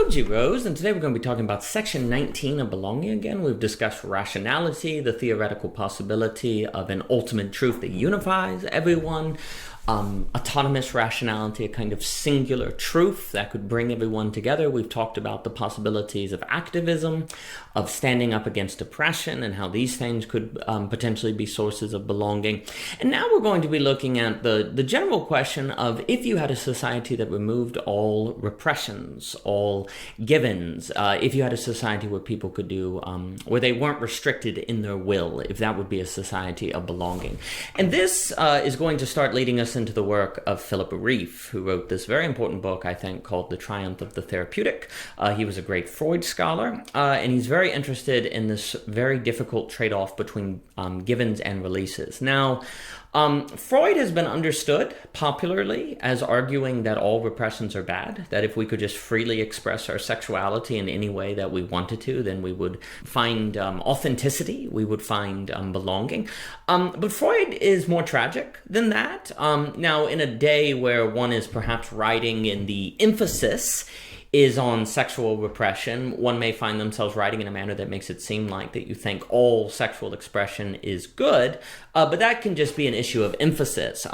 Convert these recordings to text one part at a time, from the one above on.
OG Rose, and today we're going to be talking about section 19 of belonging again. We've discussed rationality, the theoretical possibility of an ultimate truth that unifies everyone, autonomous rationality, a kind of singular truth that could bring everyone together. We've talked about the possibilities of activism, of standing up against oppression, and how these things could potentially be sources of belonging. And now we're going to be looking at the general question of if you had a society that removed all repressions, all givens, if you had a society where people could do, where they weren't restricted in their will, if that would be a society of belonging. And this is going to start leading us into the work of Philip Rieff, who wrote this very important book, I think, called The Triumph of the Therapeutic. He was a great Freud scholar, and he's very interested in this very difficult trade-off between givens and releases. Now, Freud has been understood popularly as arguing that all repressions are bad, that if we could just freely express our sexuality in any way that we wanted to, then we would find authenticity, we would find belonging. But Freud is more tragic than that. Now, in a day where one is perhaps writing in the emphasis is on sexual repression, one may find themselves writing in a manner that makes it seem like that you think all sexual expression is good, but that can just be an issue of emphasis.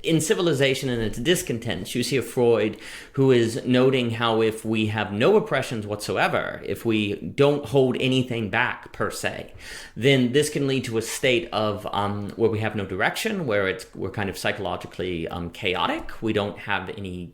In Civilization and Its Discontents, you see a Freud who is noting how if we have no repressions whatsoever, if we don't hold anything back per se, then this can lead to a state of where we have no direction, where we're kind of psychologically chaotic. We don't have any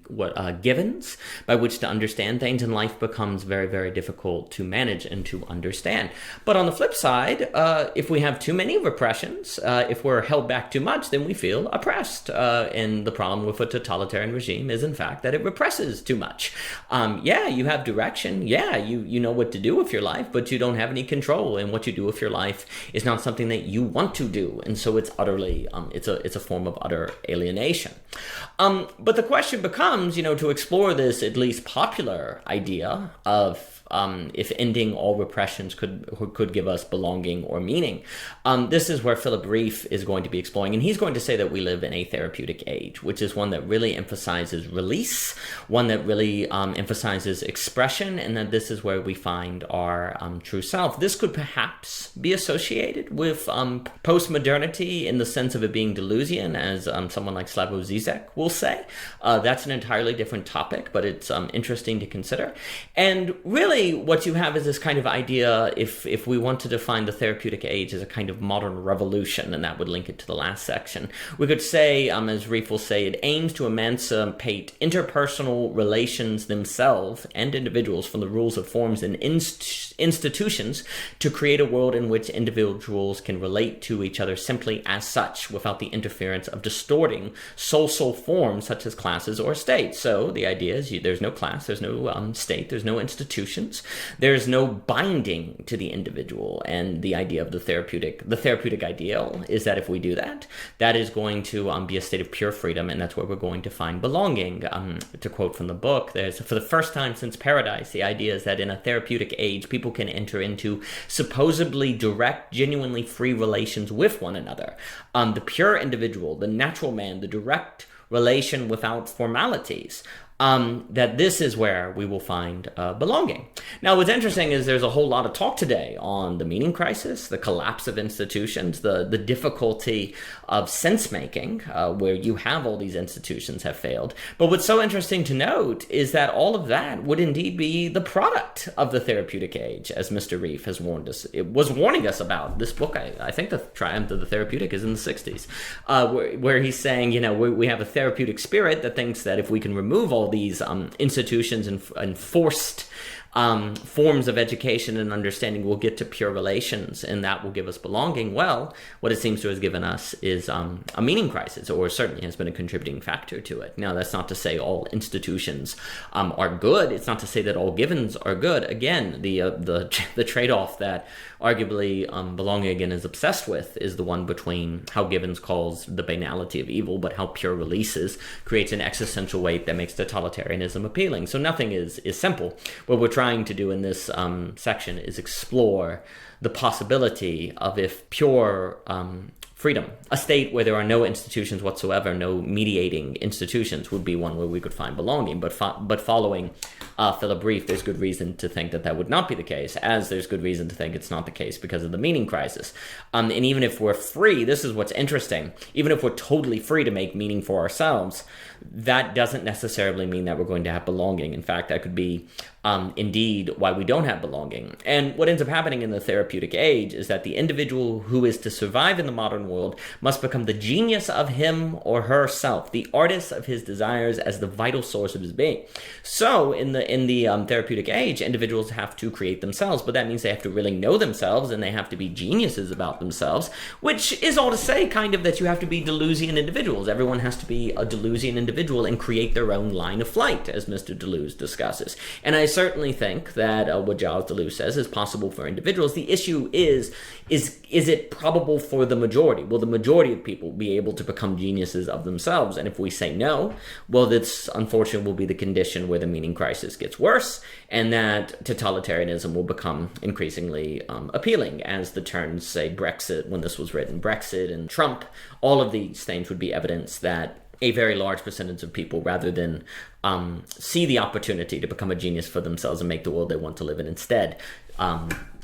givens by which to understand things, and life becomes very, very difficult to manage and to understand. But on the flip side, if we have too many repressions, if we're held back too much, then we feel oppressed. And the problem with a totalitarian regime is, in fact, that it represses too much. Yeah, you have direction. Yeah, you know what to do with your life, but you don't have any control. And what you do with your life is not something that you want to do. And so it's utterly, it's a form of utter alienation. But the question becomes, to explore this at least popular idea of if ending all repressions could give us belonging or meaning. This is where Philip Rieff is going to be exploring, and he's going to say that we live in a therapeutic age, which is one that really emphasizes release, one that really emphasizes expression, and that this is where we find our true self. This could perhaps be associated with postmodernity in the sense of it being delusion, as someone like Slavoj Zizek will say. That's an entirely different topic, but it's interesting to consider. And really, what you have is this kind of idea, if we want to define the therapeutic age as a kind of modern revolution, and that would link it to the last section, we could say, as Rieff will say, it aims to emancipate interpersonal relations themselves and individuals from the rules of forms and institutions to create a world in which individuals can relate to each other simply as such, without the interference of distorting social forms such as classes or states. So the idea is there's no class, there's no state, there's no institutions, there's no binding to the individual. And the idea of the therapeutic ideal is that if we do that, that is going to be a state of pure freedom, and that's where we're going to find belonging. To quote from the book, there's, for the first time since Paradise, the idea is that in a therapeutic age, people can enter into supposedly direct, genuinely free relations with one another. The pure individual, the natural man, the direct relation without formalities. That this is where we will find belonging. Now, what's interesting is there's a whole lot of talk today on the meaning crisis, the collapse of institutions, the difficulty of sense-making, where you have all these institutions have failed. But what's so interesting to note is that all of that would indeed be the product of the therapeutic age, as Mr. Rieff has warned us. It was warning us about. This book, I think The Triumph of the Therapeutic is in the 60s, where he's saying, we have a therapeutic spirit that thinks that if we can remove all these institutions and forced forms of education and understanding, we'll get to pure relations, and that will give us belonging. Well, what it seems to have given us is a meaning crisis, or certainly has been a contributing factor to it. Now, that's not to say all institutions are good. It's not to say that all givens are good. Again, the trade-off that arguably belonging again is obsessed with is the one between how Gibbons calls the banality of evil, but how pure releases creates an existential weight that makes totalitarianism appealing. So nothing is simple. What we're trying to do in this section is explore the possibility of if pure freedom. A state where there are no institutions whatsoever, no mediating institutions, would be one where we could find belonging. But following Philip Rieff, there's good reason to think that would not be the case, as there's good reason to think it's not the case because of the meaning crisis. And even if we're free, this is what's interesting, even if we're totally free to make meaning for ourselves, that doesn't necessarily mean that we're going to have belonging. In fact, that could be indeed why we don't have belonging. And what ends up happening in the therapeutic age is that the individual who is to survive in the modern world must become the genius of him or herself, the artist of his desires as the vital source of his being. So in the therapeutic age, individuals have to create themselves, but that means they have to really know themselves and they have to be geniuses about themselves, which is all to say kind of that you have to be Deleuzian individuals. Everyone has to be a Deleuzian individual and create their own line of flight, as Mr. Deleuze discusses. And I certainly think that what Giles Deleuze says is possible for individuals. The issue is it probable for the majority? Will the majority of people be able to become geniuses of themselves? And if we say no, well, this unfortunately will be the condition where the meaning crisis gets worse, and that totalitarianism will become increasingly appealing, as the terms say Brexit, when this was written, Brexit and Trump, all of these things would be evidence that a very large percentage of people, rather than see the opportunity to become a genius for themselves and make the world they want to live in instead,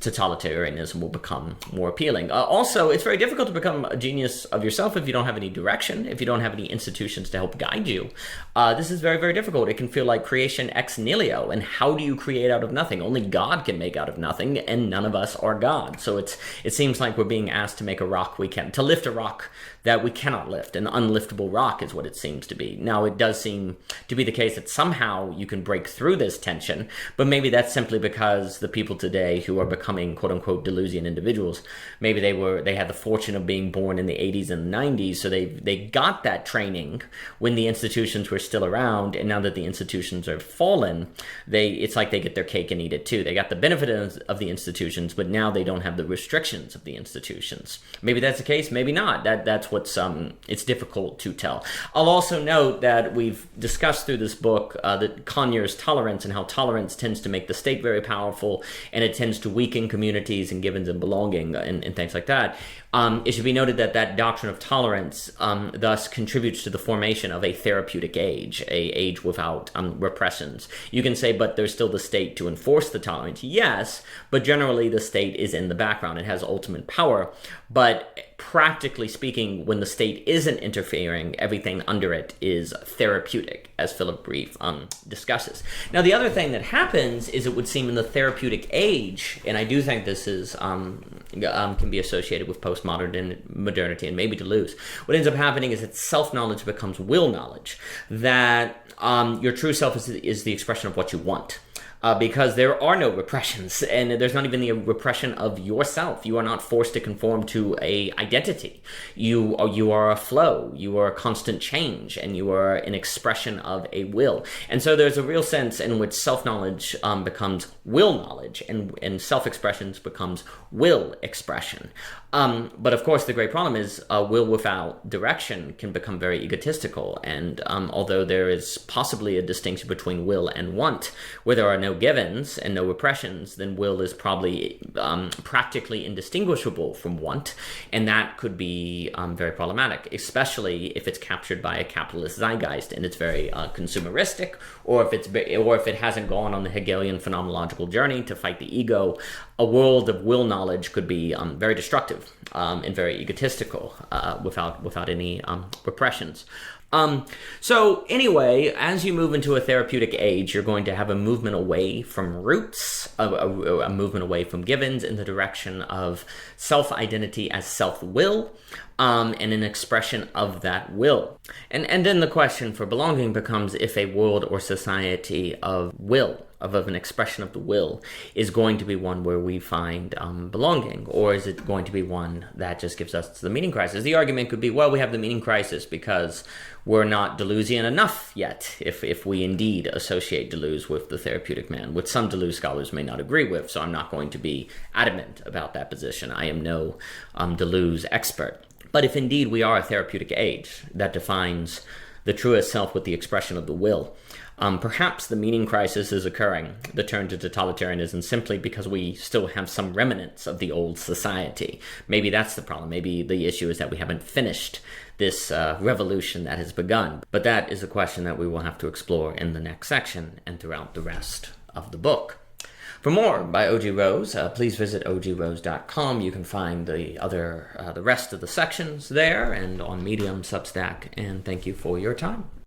totalitarianism will become more appealing. Also, it's very difficult to become a genius of yourself if you don't have any direction, if you don't have any institutions to help guide you. This is very, very difficult. It can feel like creation ex nihilo. And how do you create out of nothing? Only God can make out of nothing, and none of us are God. So it seems like we're being asked to make a rock to lift a rock that we cannot lift. An unliftable rock is what it seems to be. Now, it does seem to be the case that somehow you can break through this tension, but maybe that's simply because the people today who are becoming quote-unquote Deleuzian individuals, maybe they had the fortune of being born in the 80s and 90s, so they got that training when the institutions were still around, and now that the institutions are fallen, it's like they get their cake and eat it too. They got the benefit of the institutions, but now they don't have the restrictions of the institutions. Maybe that's the case, maybe not. That's what's it's difficult to tell. I'll also note that we've discussed through this book that Conyers' tolerance, and how tolerance tends to make the state very powerful, and it tends to weaken communities and givens and belonging and things like that. It should be noted that doctrine of tolerance thus contributes to the formation of a therapeutic age, a age without repressions. You can say, but there's still the state to enforce the tolerance. Yes, but generally the state is in the background. It has ultimate power, but practically speaking, when the state isn't interfering, everything under it is therapeutic, as Philip Rieff discusses. Now, the other thing that happens is, it would seem, in the therapeutic age, and I do think this is can be associated with postmodern modernity and maybe Deleuze, what ends up happening is that self-knowledge becomes will knowledge, that your true self is the expression of what you want. Because there are no repressions, and there's not even the repression of yourself. You are not forced to conform to a identity. You are a flow. You are a constant change, and you are an expression of a will. And so there's a real sense in which self-knowledge becomes will knowledge, and self-expressions becomes will expression. But of course, the great problem is will without direction can become very egotistical. And although there is possibly a distinction between will and want, where there are no givens and no repressions, then will is probably practically indistinguishable from want, and that could be very problematic, especially if it's captured by a capitalist zeitgeist and it's very consumeristic, or if it hasn't gone on the Hegelian phenomenological journey to fight the ego. A world of will knowledge could be very destructive and very egotistical without any repressions. So anyway, as you move into a therapeutic age, you're going to have a movement away from roots, a movement away from givens in the direction of self-identity as self-will, and an expression of that will. And then the question for belonging becomes if a world or society of will, of an expression of the will, is going to be one where we find belonging, or is it going to be one that just gives us the meaning crisis? The argument could be, well, we have the meaning crisis because we're not Deleuzian enough yet, if we indeed associate Deleuze with the therapeutic man, which some Deleuze scholars may not agree with, so I'm not going to be adamant about that position. I am no Deleuze expert. But if indeed we are a therapeutic age that defines the truest self with the expression of the will, Perhaps the meaning crisis is occurring, the turn to totalitarianism, simply because we still have some remnants of the old society. Maybe that's the problem. Maybe the issue is that we haven't finished this revolution that has begun. But that is a question that we will have to explore in the next section and throughout the rest of the book. For more by O.G. Rose, please visit ogrose.com. You can find the rest of the sections there and on Medium, Substack, and thank you for your time.